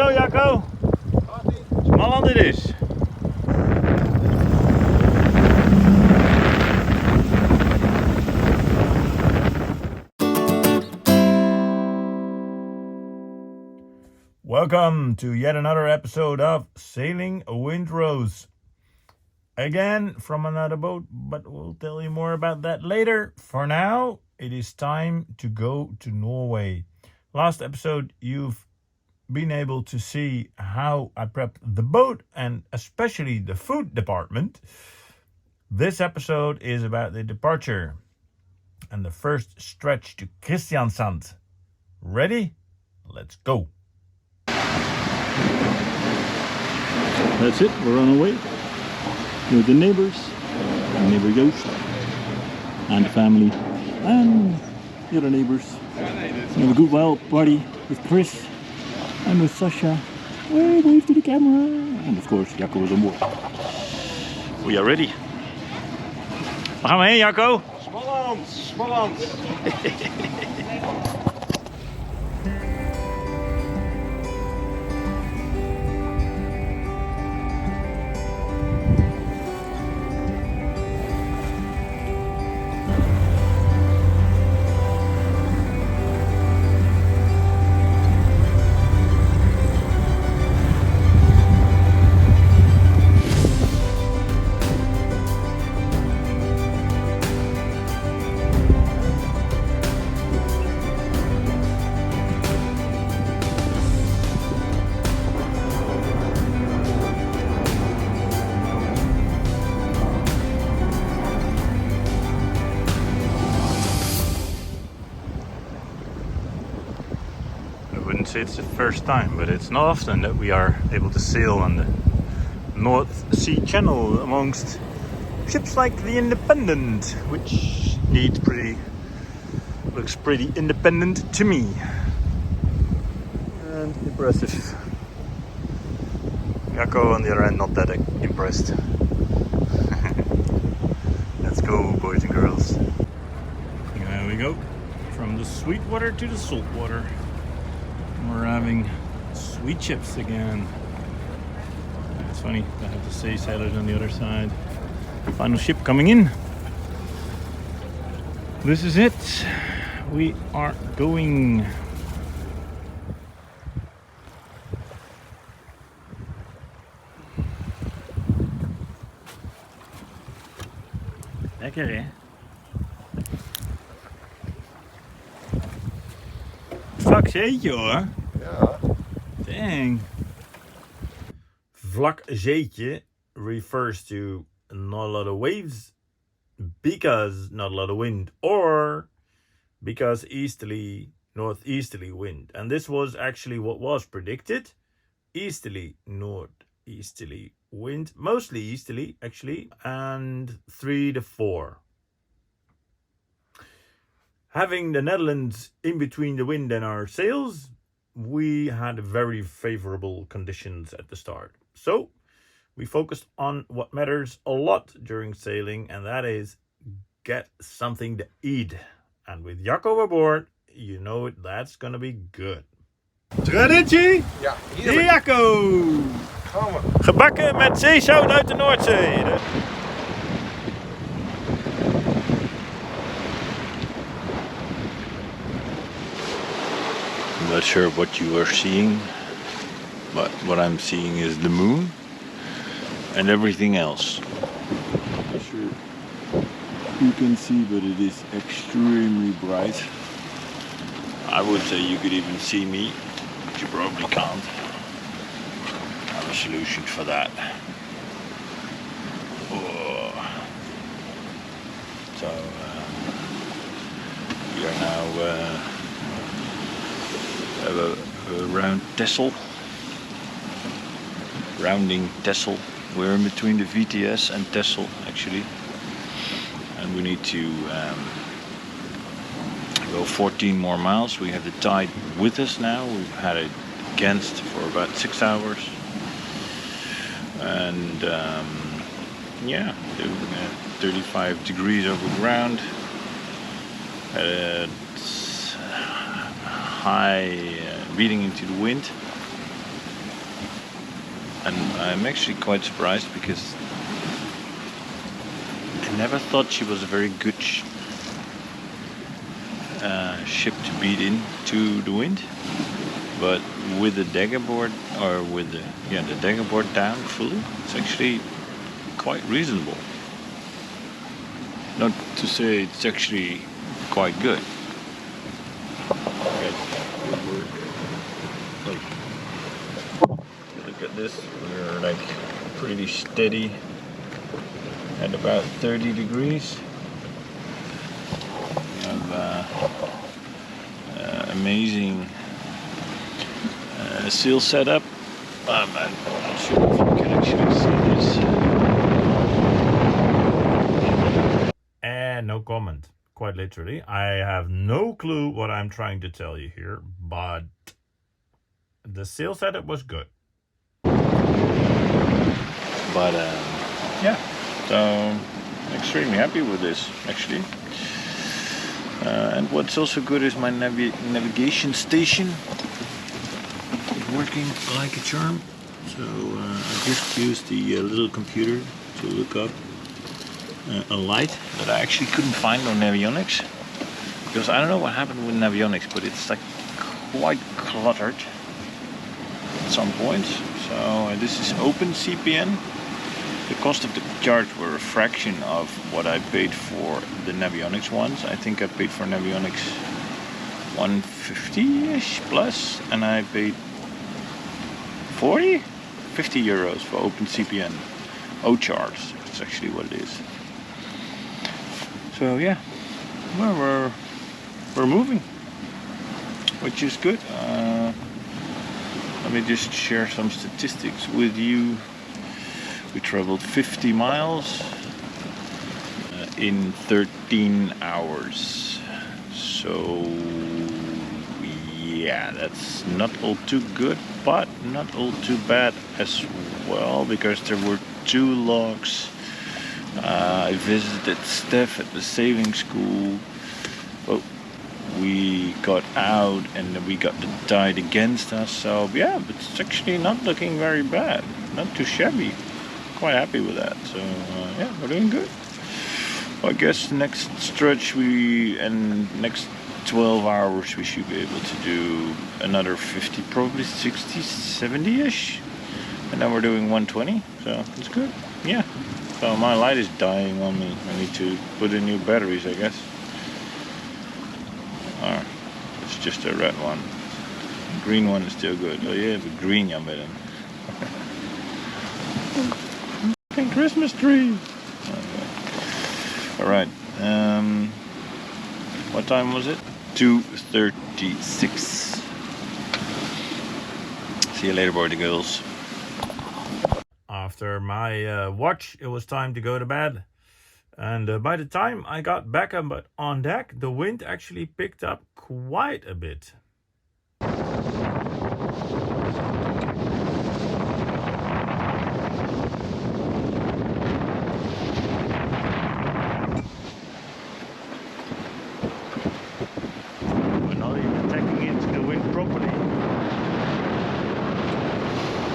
go, Jacco. Small on it is. Welcome to yet another episode of Sailing Windrows. Again from another boat, but we'll tell you more about that later. For now, it is time to go to Norway. Last episode, you've been able to see how I prepped the boat and especially the food department. This episode is about the departure and the first stretch to Kristiansand. Ready? Let's go. That's it, we're on our way with the neighbors, neighbor Joost, and the family, and the other neighbors. We have a good wild party with Chris and with Sasha. Wave to the camera, and of course Jacco is on board. We are ready. Waar gaan we heen, Jacco? Småland. Say it's the first time, but it's not often that we are able to sail on the North Sea Channel amongst ships like the Independent, which looks pretty independent to me. And impressive. Jacco on the other end, not that impressed. Let's go, boys and girls. There we go. From the sweet water to the salt water. We're having sweet chips again. It's funny, I have to say sailors on the other side. Final ship coming in. This is it. We are going. Lekker hè? Vlak zeetje hoor. Ja. Dang. Vlak zeetje refers to not a lot of waves because not a lot of wind, or because northeasterly wind. And this was actually what was predicted. Easterly, northeasterly wind, mostly easterly actually, and 3 to 4. Having the Netherlands in between the wind and our sails, we had very favorable conditions at the start. So we focused on what matters a lot during sailing, and that is get something to eat. And with Jacco aboard, you know that's gonna be good. Traditie? Ja, Hier Jacco! gaan we. Gebakken met zeezout uit de Noordzee. I'm not sure what you are seeing, but what I'm seeing is the moon and everything else. I'm not sure you can see, but it is extremely bright. I would say you could even see me, but you probably can't. I have a solution for that. Oh. So we are now around Texel, rounding Texel. We're in between the VTS and Texel actually, and we need to go 14 more miles. We have the tide with us now. We've had it against for about 6 hours, and yeah, doing 35 degrees over ground at a high reading into the wind. I'm actually quite surprised because I never thought she was a very good ship to beat into the wind. But with the dagger board, or with the dagger board down fully, it's actually quite reasonable. Not to say it's actually quite good. Okay, good work. Look at this. We're like pretty steady at about 30 degrees. We have amazing sail setup. I'm not sure if you can actually see this. And no comment, quite literally. I have no clue what I'm trying to tell you here, but the sail setup was good. But yeah, so extremely happy with this actually. And what's also good is my navigation station is working like a charm. So I just used the little computer to look up a light that I actually couldn't find on Navionics, because I don't know what happened with Navionics, but it's like quite cluttered at some points. So this is open CPN. The cost of the charge were a fraction of what I paid for the Navionics ones. I think I paid for Navionics 150-ish plus, and I paid 50 euros for open CPN. O-charge, that's actually what it is. So yeah, well, we're moving, which is good. Let me just share some statistics with you. We traveled 50 miles in 13 hours. So yeah, that's not all too good, but not all too bad as well, because there were 2 logs. I visited Steph at the sailing school. Well, we got out and we got the tide against us. So yeah, but it's actually not looking very bad. Not too shabby. Quite happy with that. So yeah, we're doing good. Well, I guess next stretch next 12 hours we should be able to do another 50, probably 60, 70-ish. And then we're doing 120. So it's good. Yeah. So my light is dying on me. I need to put in new batteries, I guess. Alright, it's just a red one. The green one is still good. Oh yeah, the green jammer. Fucking Christmas tree. Okay. Alright. What time was it? 2:36. See you later, boys and girls. After my watch, it was time to go to bed. And by the time I got back on deck, the wind actually picked up quite a bit. We're not even taking into the wind properly.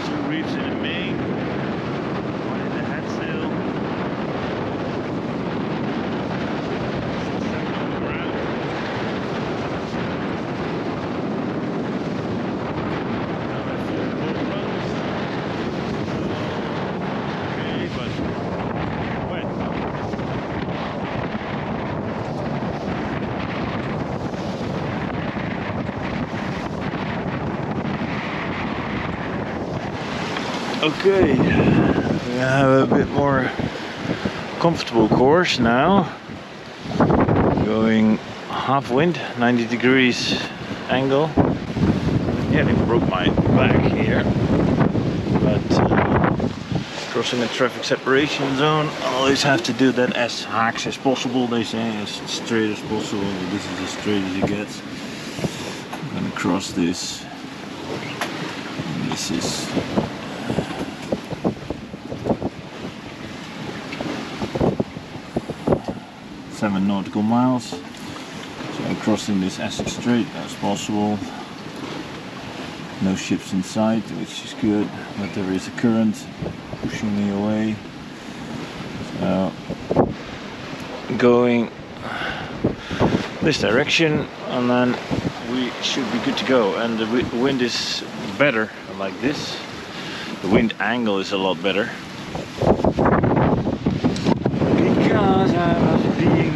2 reefs in the main, 1 in the headsail. Okay, we have a bit more comfortable course now. Going half wind, 90 degrees angle. Nearly broke my back here, but crossing a traffic separation zone, I always have to do that as haaks as possible. They say as straight as possible. This is as straight as it gets. I'm gonna cross this. This is 7 nautical miles, so I'm crossing this as straight as possible. No ships in sight, which is good, but there is a current pushing me away. So going this direction, and then we should be good to go. And the wind is better like this. The wind angle is a lot better because I was being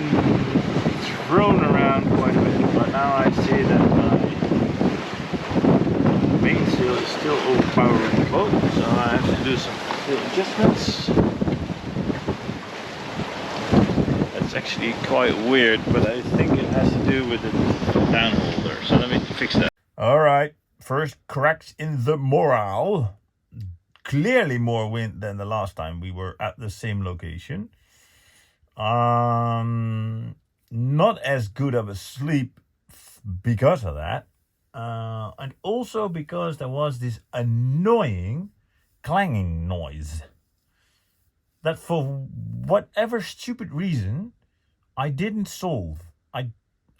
thrown around quite a bit, but now I see that my mainsail is still overpowering the boat, so I have to do some adjustments. That's actually quite weird, but I think it has to do with the down holder, so let me fix that. All right, first cracks in the morale. Clearly more wind than the last time we were at the same location. Not as good of a sleep because of that. And also because there was this annoying clanging noise that for whatever stupid reason I didn't solve.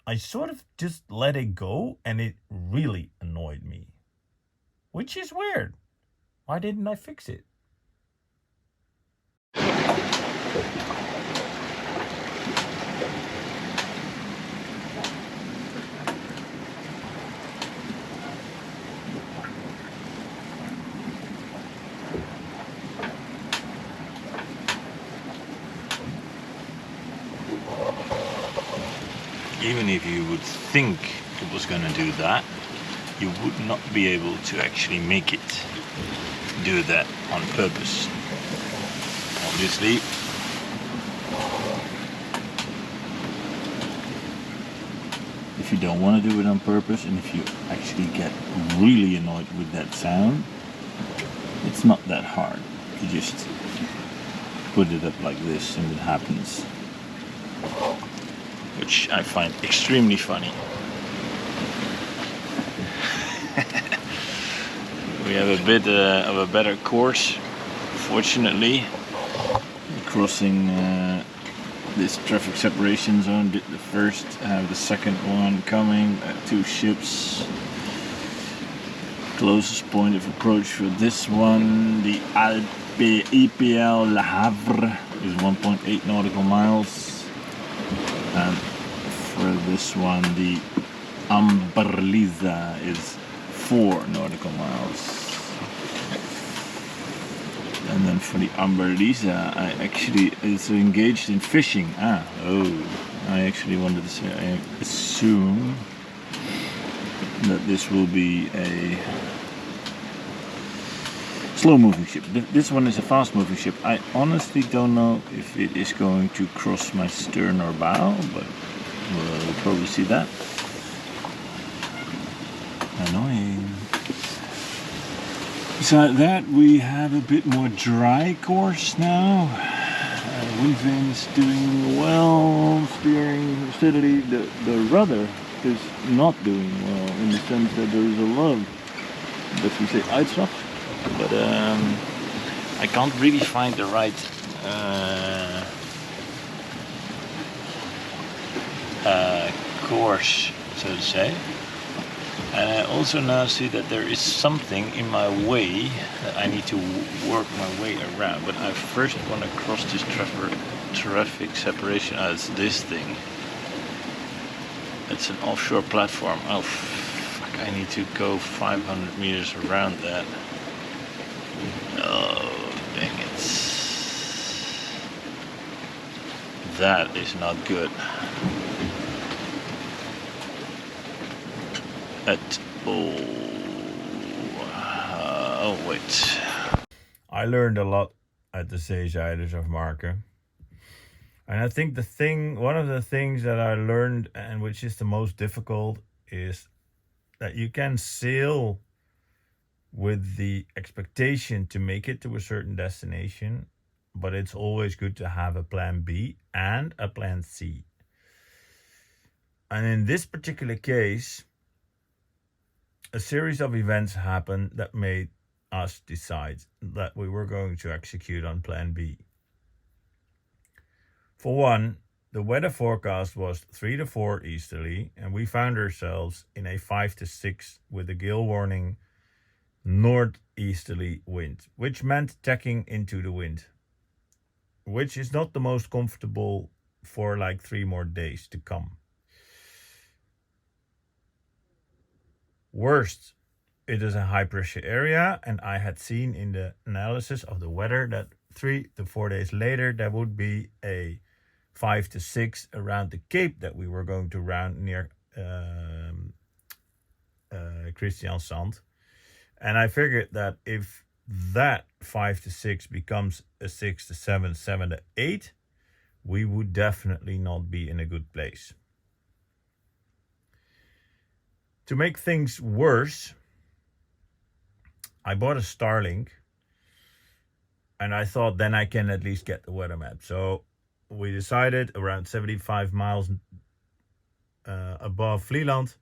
I sort of just let it go, and it really annoyed me. Which is weird. Why didn't I fix it? Even if you would think it was going to do that, you would not be able to actually make it do that on purpose. Obviously, if you don't want to do it on purpose, and if you actually get really annoyed with that sound, it's not that hard. You just put it up like this and it happens. Which I find extremely funny. We have a bit of a better course, fortunately. Crossing this traffic separation zone, did the first, have the second one coming, 2 ships. Closest point of approach for this one, the IPL Le Havre, is 1.8 nautical miles. And for this one, the Amberliza is 4 nautical miles. And then for the Amberliza, I actually is engaged in fishing. I actually wanted to say, I assume that this will be a slow-moving ship. This one is a fast-moving ship. I honestly don't know if it is going to cross my stern or bow, but we'll probably see that. Annoying. Besides that, we have a bit more dry course now. Wind vane is doing well, steering steadily. The rudder is not doing well in the sense that there is a lot of, let's say, uitslag. But I can't really find the right course, so to say. And I also now see that there is something in my way that I need to work my way around. But I first want to cross this traffic separation. It's this thing. It's an offshore platform. Oh, fuck, I need to go 500 meters around that. Oh, dang it. That is not good. At all. Oh, wait. I learned a lot at the Zeezeilers of Marken. And I think one of the things that I learned, and which is the most difficult, is that you can sail with the expectation to make it to a certain destination, but it's always good to have a plan B and a plan C. And in this particular case, a series of events happened that made us decide that we were going to execute on plan B. For one, the weather forecast was 3 to 4 easterly, and we found ourselves in a 5 to 6 with a gale warning northeasterly wind, which meant tacking into the wind, which is not the most comfortable for like 3 more days to come. Worst, it is a high pressure area, and I had seen in the analysis of the weather that 3 to 4 days later there would be a 5 to 6 around the Cape that we were going to round near Christiansand. And I figured that if that 5 to 6 becomes a 6 to 7, 7 to 8, we would definitely not be in a good place. To make things worse, I bought a Starlink, and I thought then I can at least get the weather map. So we decided around 75 miles above Vlieland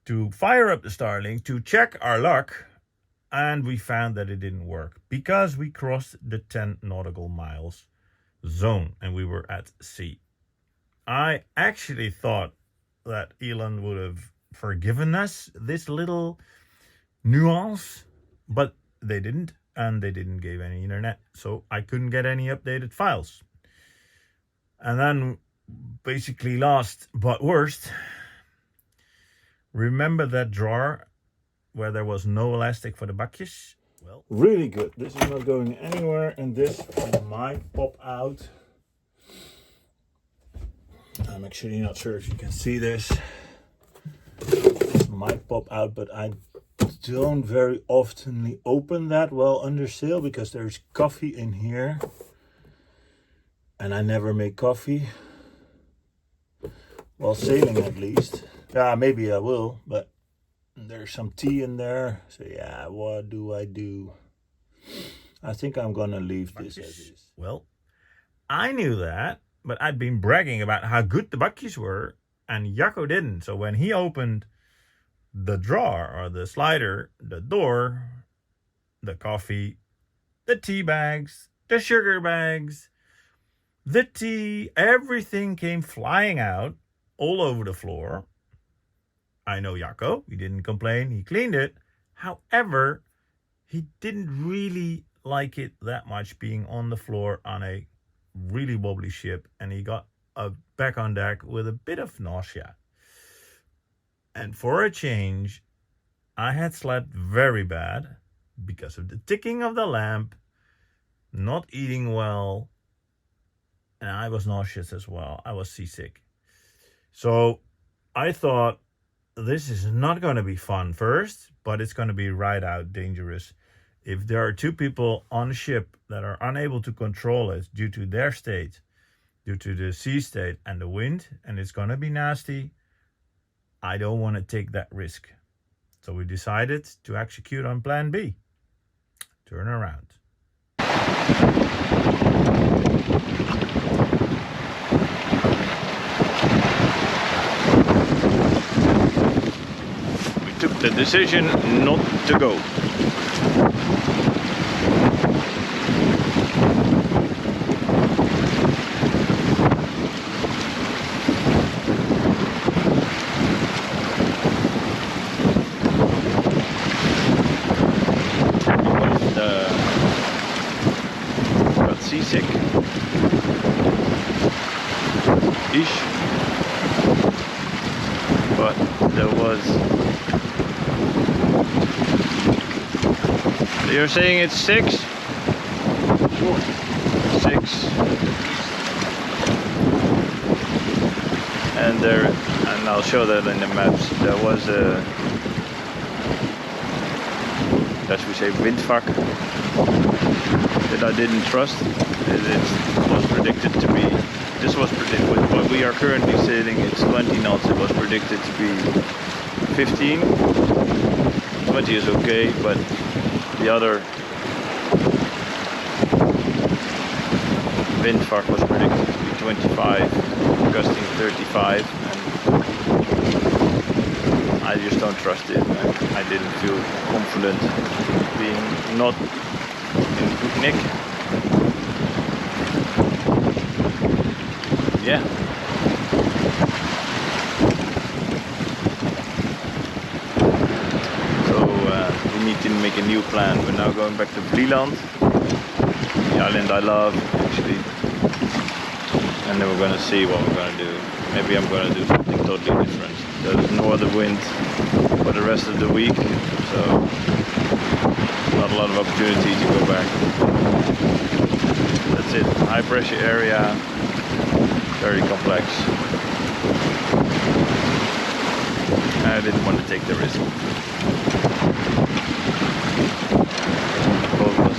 to fire up the Starlink to check our luck, and we found that it didn't work because we crossed the 10 nautical miles zone and we were at sea. I actually thought that Elon would have forgiven us this little nuance, but they didn't, and they didn't give any internet, so I couldn't get any updated files. And then basically last but worst, remember that drawer where there was no elastic for the bakjes? Well, really good. This is not going anywhere, and this might pop out. I'm actually not sure if you can see this. It might pop out, but I don't very often open that while under sail because there's coffee in here, and I never make coffee while sailing, at least. Yeah, maybe I will, but there's some tea in there, so yeah, what do? I think I'm gonna leave this as is. Well, I knew that, but I'd been bragging about how good the bakjes were, and Jacco didn't. So when he opened the drawer or the slider, the door, the coffee, the tea bags, the sugar bags, the tea, everything came flying out all over the floor. I know Jacco, he didn't complain, he cleaned it. However, he didn't really like it that much being on the floor on a really wobbly ship, and he got back on deck with a bit of nausea. And for a change, I had slept very bad because of the ticking of the lamp, not eating well, and I was nauseous as well. I was seasick. So I thought, this is not going to be fun first, but it's going to be right out dangerous. If there are 2 people on a ship that are unable to control it due to their state, due to the sea state and the wind, and it's going to be nasty, I don't want to take that risk. So we decided to execute on plan B. Turn around. We took the decision not to go. Seasick ish, but there was, you're saying it's 6? Sure. 6, and there, and I'll show that in the maps, there was a, as we say, windvak that I didn't trust. It was predicted to be, this was predicted, with what we are currently sailing, it's 20 knots, it was predicted to be 15. 20 is okay, but the other windvak was predicted to be 25, gusting 35, and I just don't trust it. I didn't feel confident being not in good nick. Yeah. So we need to make make a new plan. We're now going back to Vlieland, the island I love actually, and then we're gonna see what we're gonna do. Maybe I'm gonna do something totally different. There's no other wind for the rest of the week, so not a lot of opportunity to go back. That's it. High pressure area, very complex. I didn't want to take the risk. The boat was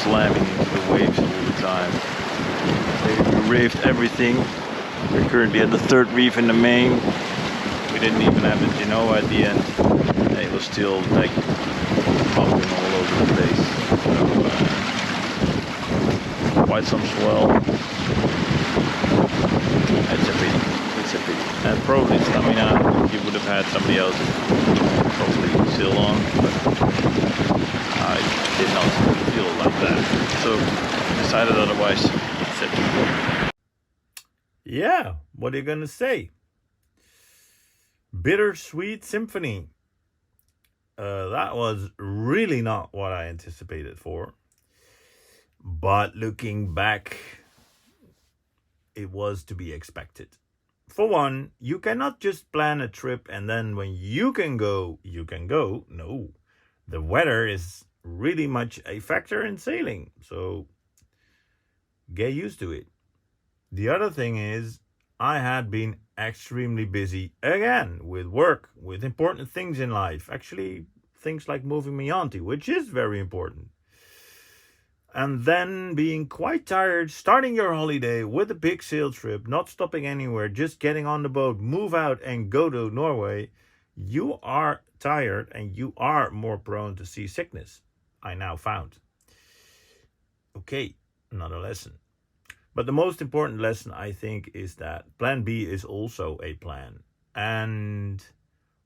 slamming into the waves all the time. We reefed everything. We're currently at the third reef in the main. We didn't even have the Genoa at the end. It was still like bumping all over the place. So, quite some swell. It's a pity. It's a pity. And probably stamina, you would have had somebody else probably still on, but I did not feel like that. So decided otherwise. That's it. Yeah, what are you gonna say? Bittersweet Symphony. That was really not what I anticipated for. But looking back, it was to be expected. For one, you cannot just plan a trip and then when you can go, you can go. No, the weather is really much a factor in sailing. So get used to it. The other thing is, I had been extremely busy again with work, with important things in life. Actually, things like moving my auntie, which is very important. And then being quite tired, starting your holiday with a big sail trip, not stopping anywhere, just getting on the boat, move out and go to Norway. You are tired and you are more prone to seasickness, I now found. Okay, another lesson. But the most important lesson, I think, is that plan B is also a plan. And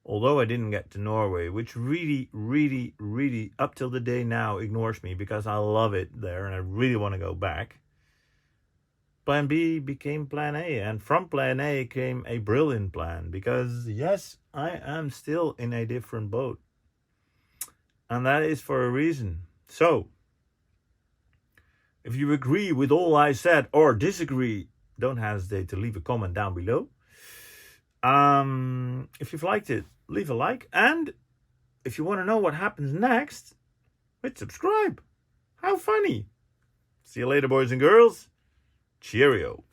although I didn't get to Norway, which really, really, really, up till the day now, ignores me because I love it there and I really want to go back, plan B became plan A. And from plan A came a brilliant plan because, yes, I am still in a different boat. And that is for a reason. So, if you agree with all I said or disagree, don't hesitate to leave a comment down below. If you've liked it, leave a like. And if you want to know what happens next, hit subscribe. How funny. See you later, boys and girls. Cheerio.